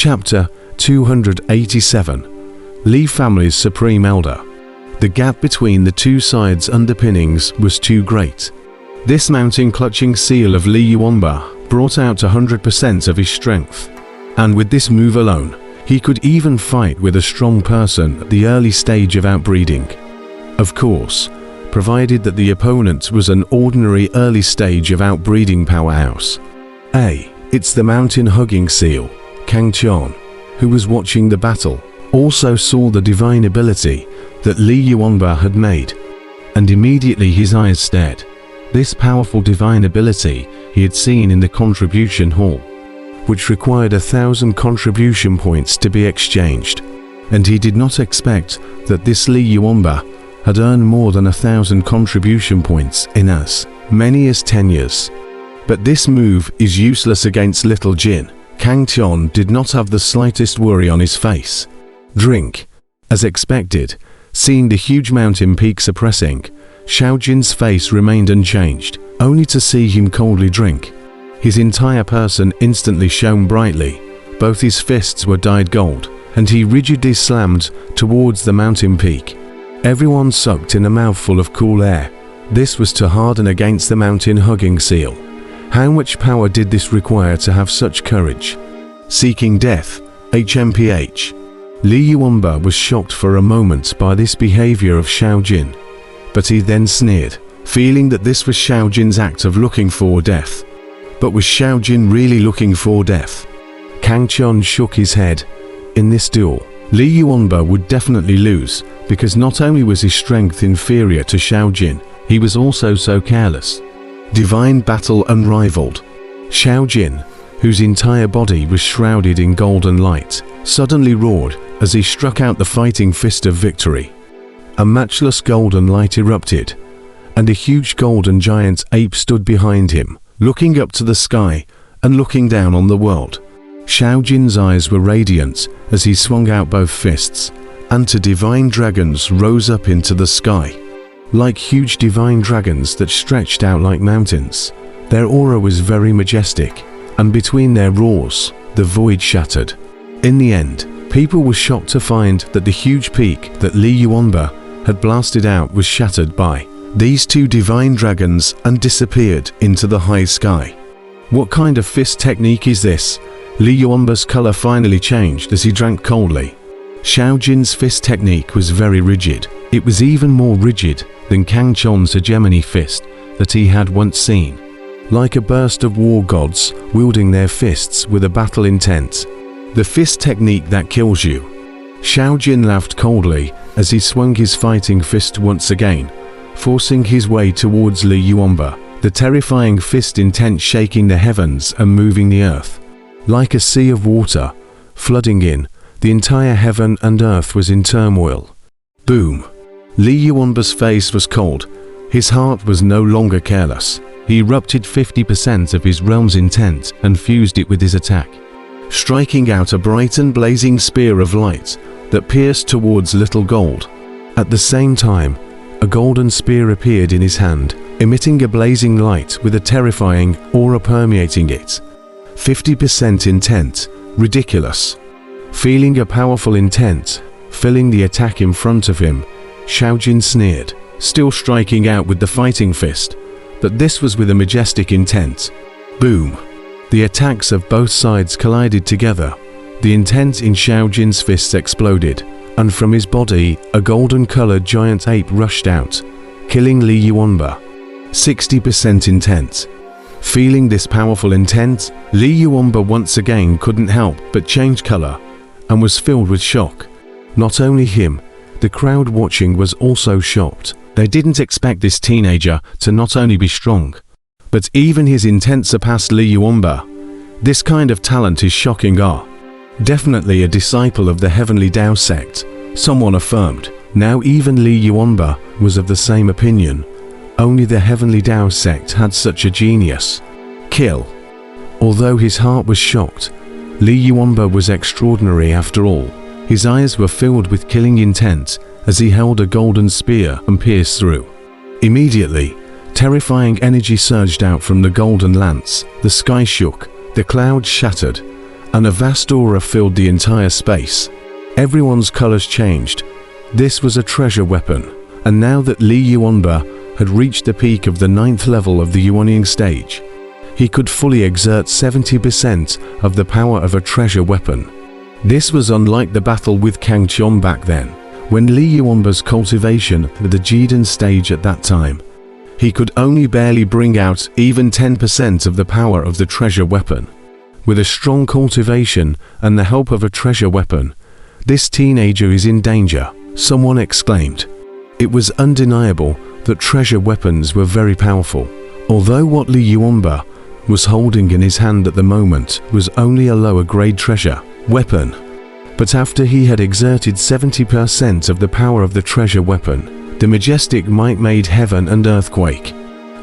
Chapter 287. Li Family's Supreme Elder. The gap between the two sides' underpinnings was too great. This mountain-clutching seal of Li Yuanba brought out 100% of his strength. And with this move alone, he could even fight with a strong person at the early stage of outbreeding. Of course, provided that the opponent was an ordinary early stage of outbreeding powerhouse. It's the mountain-hugging seal, Kang Qian, who was watching the battle, also saw the divine ability that Li Yuanba had made, and immediately his eyes stared. This powerful divine ability he had seen in the contribution hall, which required 1,000 contribution points to be exchanged, and he did not expect that this Li Yuanba had earned more than 1,000 contribution points in as many as 10 years. But this move is useless against Little Jin. Kang Qian did not have the slightest worry on his face. Drink. As expected, seeing the huge mountain peak suppressing, Xiao Jin's face remained unchanged, only to see him coldly drink. His entire person instantly shone brightly, both his fists were dyed gold, and he rigidly slammed towards the mountain peak. Everyone sucked in a mouthful of cool air. This was to harden against the mountain-hugging seal. How much power did this require to have such courage? Seeking death, HMPH. Li Yuanba was shocked for a moment by this behavior of Xiao Jin, but he then sneered, feeling that this was Xiao Jin's act of looking for death. But was Xiao Jin really looking for death? Kang Qian shook his head. In this duel, Li Yuanba would definitely lose, because not only was his strength inferior to Xiao Jin, he was also so careless. Divine battle unrivaled. Xiao Jin, whose entire body was shrouded in golden light, suddenly roared as he struck out the fighting fist of victory. A matchless golden light erupted, and a huge golden giant ape stood behind him, looking up to the sky and looking down on the world. Xiao Jin's eyes were radiant as he swung out both fists, and two divine dragons rose up into the sky. Like huge divine dragons that stretched out like mountains, their aura was very majestic, and between their roars, the void shattered. In the end, people were shocked to find that the huge peak that Li Yuanba had blasted out was shattered by these two divine dragons and disappeared into the high sky. What kind of fist technique is this? Li Yuanba's color finally changed as he drank coldly. Xiao Jin's fist technique was very rigid. It was even more rigid than Kang Qian's hegemony fist that he had once seen. Like a burst of war gods wielding their fists with a battle intent. The fist technique that kills you. Xiao Jin laughed coldly as he swung his fighting fist once again, forcing his way towards Li Yuanba, the terrifying fist intent shaking the heavens and moving the earth. Like a sea of water, flooding in, the entire heaven and earth was in turmoil. Boom! Li Yuanba's face was cold. His heart was no longer careless. He erupted 50% of his realm's intent and fused it with his attack, striking out a bright and blazing spear of light that pierced towards Little Gold. At the same time, a golden spear appeared in his hand, emitting a blazing light with a terrifying aura permeating it. 50% intent, ridiculous. Feeling a powerful intent filling the attack in front of him, Xiao Jin sneered, still striking out with the fighting fist, but this was with a majestic intent. Boom! The attacks of both sides collided together. The intent in Xiao Jin's fists exploded, and from his body, a golden-colored giant ape rushed out, killing Li Yuanba. 60% intent. Feeling this powerful intent, Li Yuanba once again couldn't help but change color, and was filled with shock. Not only him, the crowd watching was also shocked. They didn't expect this teenager to not only be strong, but even his intent surpassed Li Yuanba. This kind of talent is shocking. Definitely a disciple of the Heavenly Dao sect, someone affirmed. Now even Li Yuanba was of the same opinion. Only the Heavenly Dao sect had such a genius. Kill. Although his heart was shocked, Li Yuanba was extraordinary after all. His eyes were filled with killing intent as he held a golden spear and pierced through. Immediately, terrifying energy surged out from the golden lance. The sky shook, the clouds shattered, and a vast aura filled the entire space. Everyone's colors changed. This was a treasure weapon, and now that Li Yuanba had reached the peak of the 9th level of the Yuanying stage, he could fully exert 70% of the power of a treasure weapon. This was unlike the battle with Kang Qion back then, when Li Yuanba's cultivation at the Jidan stage at that time. He could only barely bring out even 10% of the power of the treasure weapon. With a strong cultivation and the help of a treasure weapon, this teenager is in danger, someone exclaimed. It was undeniable that treasure weapons were very powerful, although what Li Yuanba was holding in his hand at the moment was only a lower grade treasure weapon. But after he had exerted 70% of the power of the treasure weapon, the majestic might made heaven and earth quake.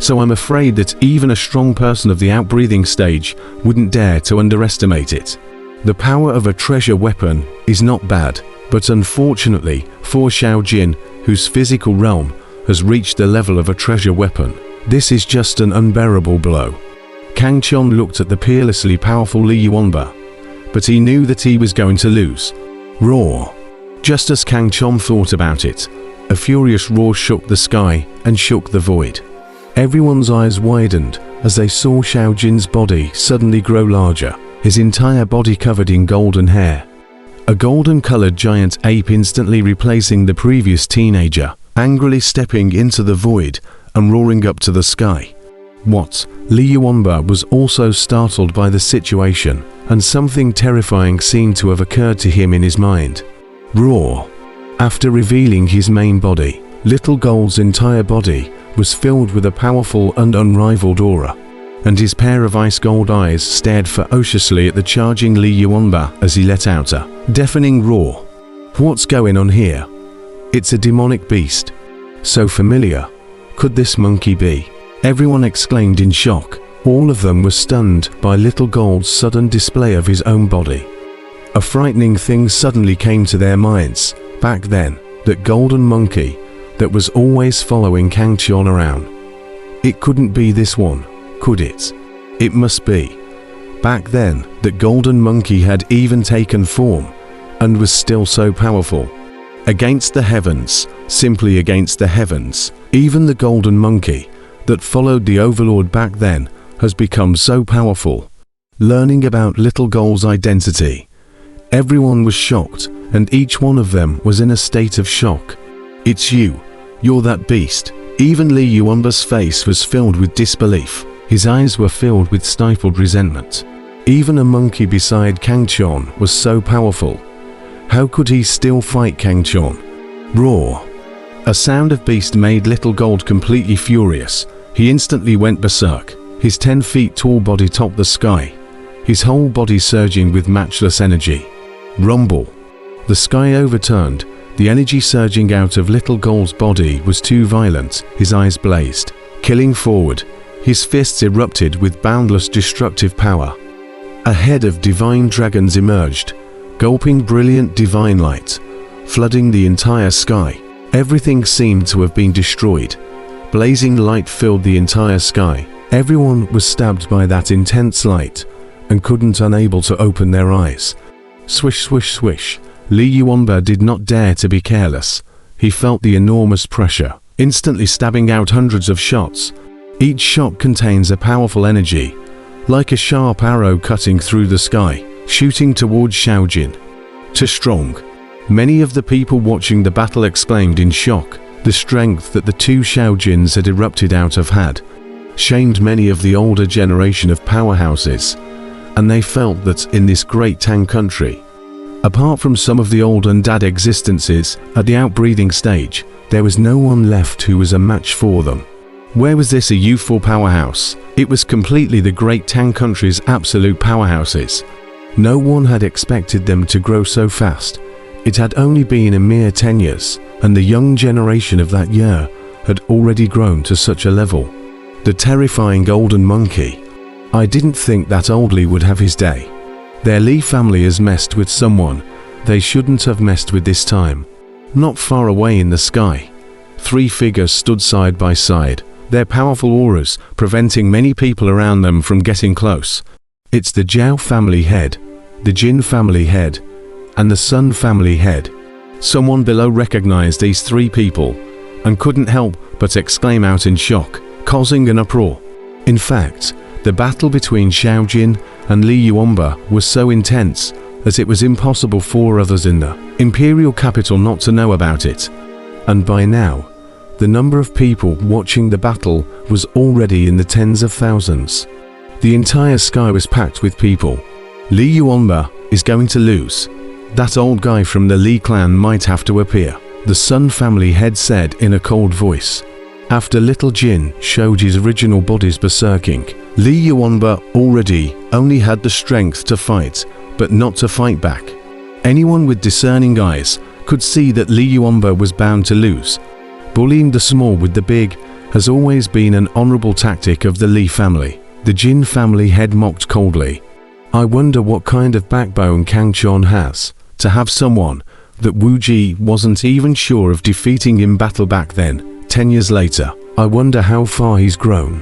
So I'm afraid that even a strong person of the outbreathing stage wouldn't dare to underestimate it. The power of a treasure weapon is not bad, but unfortunately for Xiaojin, whose physical realm has reached the level of a treasure weapon, this is just an unbearable blow. Kang Qion looked at the peerlessly powerful Li Yuanba, but he knew that he was going to lose. Roar! Just as Kang Qion thought about it, a furious roar shook the sky and shook the void. Everyone's eyes widened as they saw Xiaojin's body suddenly grow larger, his entire body covered in golden hair. A golden-colored giant ape instantly replacing the previous teenager, angrily stepping into the void and roaring up to the sky. What? Li Yuanba was also startled by the situation, and something terrifying seemed to have occurred to him in his mind. Roar! After revealing his main body, Little Gold's entire body was filled with a powerful and unrivaled aura, and his pair of ice gold eyes stared ferociously at the charging Li Yuanba as he let out a deafening roar. What's going on here? It's a demonic beast. So familiar. Could this monkey be? Everyone exclaimed in shock. All of them were stunned by Little Gold's sudden display of his own body. A frightening thing suddenly came to their minds. Back then, that golden monkey that was always following Kang Qion around. It couldn't be this one, could it? It must be. Back then, that golden monkey had even taken form and was still so powerful. Against the heavens, simply against the heavens, even the golden monkey that followed the Overlord back then has become so powerful. Learning about Little Gold's identity, everyone was shocked, and each one of them was in a state of shock. It's you. You're that beast. Even Li Yuanba's face was filled with disbelief. His eyes were filled with stifled resentment. Even a monkey beside Kang Qion was so powerful. How could he still fight Kang Qion? Roar! A sound of beast made Little Gold completely furious. He instantly went berserk. His 10 feet tall body topped the sky, his whole body surging with matchless energy. Rumble! The sky overturned. The energy surging out of Little Gold's body was too violent. His eyes blazed. Killing forward, his fists erupted with boundless destructive power. A head of divine dragons emerged, gulping brilliant divine light, flooding the entire sky. Everything seemed to have been destroyed. Blazing light filled the entire sky. Everyone was stabbed by that intense light and couldn't unable to open their eyes. Swish, swish, swish. Li Yuanba did not dare to be careless. He felt the enormous pressure, instantly stabbing out hundreds of shots. Each shot contains a powerful energy, like a sharp arrow cutting through the sky, shooting towards Xiaojin. Too strong. Many of the people watching the battle exclaimed in shock. The strength that the two Xiaojins had erupted out of had shamed many of the older generation of powerhouses, and they felt that in this great Tang country, apart from some of the old undead existences at the outbreathing stage, there was no one left who was a match for them. Where was this a youthful powerhouse? It was completely the great Tang country's absolute powerhouses. No one had expected them to grow so fast. It had only been a mere 10 years, and the young generation of that year had already grown to such a level. The terrifying golden monkey. I didn't think that old Li would have his day. Their Li family has messed with someone they shouldn't have messed with this time. Not far away in the sky, 3 figures stood side by side, their powerful auras preventing many people around them from getting close. It's the Zhao family head, the Jin family head, and the Sun family head. Someone below recognized these three people and couldn't help but exclaim out in shock, causing an uproar. In fact, the battle between Xiao Jin and Li Yuanba was so intense that it was impossible for others in the imperial capital not to know about it. And by now, the number of people watching the battle was already in the tens of thousands. The entire sky was packed with people. Li Yuanba is going to lose. That old guy from the Li clan might have to appear, the Sun family head said in a cold voice. After little Jin showed his original body's berserking, Li Yuanba already only had the strength to fight, but not to fight back. Anyone with discerning eyes could see that Li Yuanba was bound to lose. Bullying the small with the big has always been an honorable tactic of the Li family, the Jin family head mocked coldly. I wonder what kind of backbone Kang Chon has, to have someone that Wu Ji wasn't even sure of defeating in battle back then, 10 years later. I wonder how far he's grown.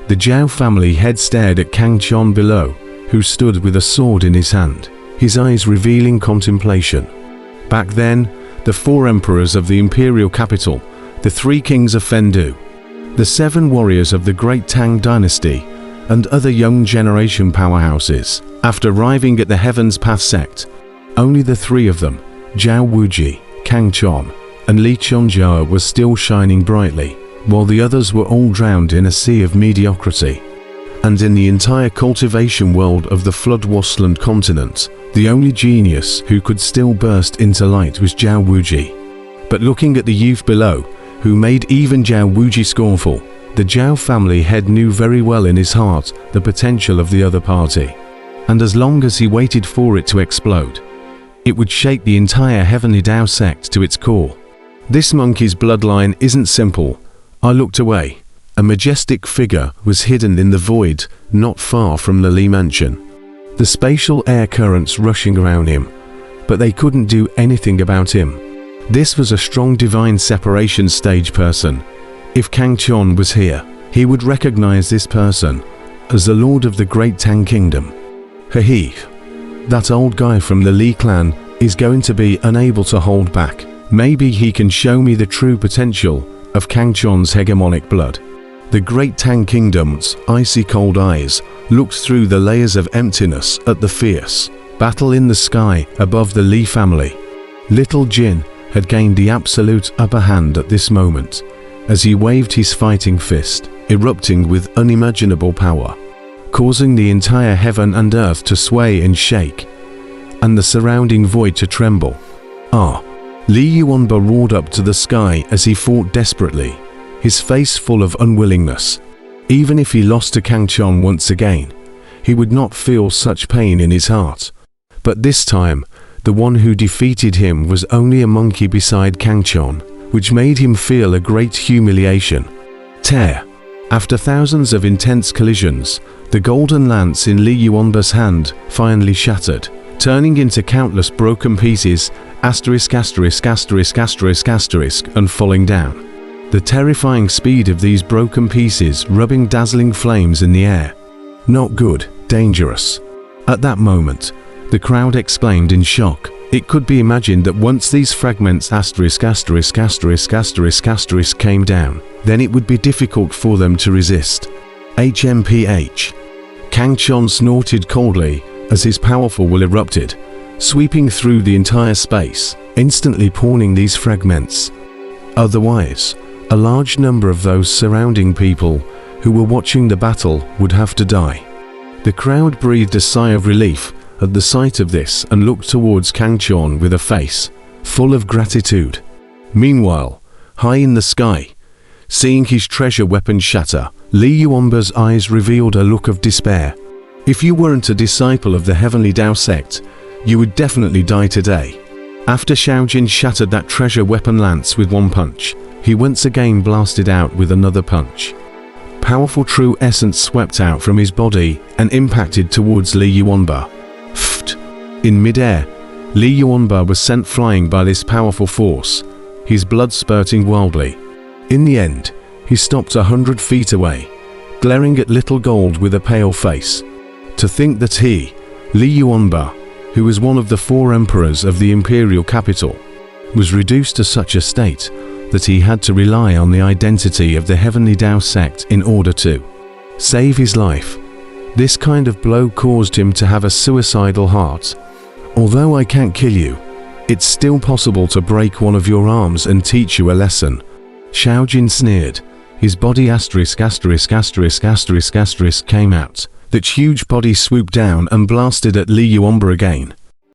The Zhao family head stared at Kang Chon below, who stood with a sword in his hand, his eyes revealing contemplation. Back then, the four emperors of the imperial capital, the three kings of Fendu, the seven warriors of the great Tang dynasty, and other young generation powerhouses. After arriving at the Heaven's Path sect, only the three of them, Zhao Wuji, Kang Chon, and Li Chongjia, was still shining brightly, while the others were all drowned in a sea of mediocrity. And in the entire cultivation world of the Flood Wasteland continent, the only genius who could still burst into light was Zhao Wuji. But looking at the youth below, who made even Zhao Wuji scornful, the Zhao family head knew very well in his heart the potential of the other party. And as long as he waited for it to explode, it would shake the entire Heavenly Dao sect to its core. This monkey's bloodline isn't simple. I looked away. A majestic figure was hidden in the void not far from the Li mansion. The spatial air currents rushing around him, but they couldn't do anything about him. This was a strong divine separation stage person. If Kang Chon was here, he would recognize this person as the Lord of the Great Tang Kingdom. He, that old guy from the Li clan, is going to be unable to hold back. Maybe he can show me the true potential of Kang Chon's hegemonic blood. The Great Tang Kingdom's icy cold eyes looked through the layers of emptiness at the fierce battle in the sky above the Li family. Little Jin had gained the absolute upper hand at this moment, as he waved his fighting fist, erupting with unimaginable power, causing the entire heaven and earth to sway and shake, and the surrounding void to tremble. Li Yuanba roared up to the sky as he fought desperately, his face full of unwillingness. Even if he lost to Kang Chon once again, he would not feel such pain in his heart. But this time, the one who defeated him was only a monkey beside Kang Chon, which made him feel a great humiliation. Tear. After thousands of intense collisions, the golden lance in Li Yuanba's hand finally shattered, turning into countless broken pieces, and falling down. The terrifying speed of these broken pieces rubbing dazzling flames in the air. Not good, dangerous. At that moment, the crowd exclaimed in shock. It could be imagined that once these fragments came down, then it would be difficult for them to resist. HMPH. Kang Chon snorted coldly as his powerful will erupted, sweeping through the entire space, instantly pawning these fragments. Otherwise, a large number of those surrounding people who were watching the battle would have to die. The crowd breathed a sigh of relief at the sight of this and looked towards Kang Chon with a face full of gratitude. Meanwhile, high in the sky, seeing his treasure weapon shatter, Li Yuanba's eyes revealed a look of despair. If you weren't a disciple of the Heavenly Dao sect, you would definitely die today. After Xiao Jin shattered that treasure weapon lance with one punch, he once again blasted out with another punch. Powerful true essence swept out from his body and impacted towards Li Yuanba. In midair, Li Yuanba was sent flying by this powerful force, his blood spurting wildly. In the end, he stopped 100 feet away, glaring at Little Gold with a pale face. To think that he, Li Yuanba, who was one of the 4 emperors of the imperial capital, was reduced to such a state that he had to rely on the identity of the Heavenly Tao sect in order to save his life. This kind of blow caused him to have a suicidal heart. Although I can't kill you, it's still possible to break one of your arms and teach you a lesson. Xiaojin sneered. His body came out. That huge body swooped down and blasted at Li Yuanba again.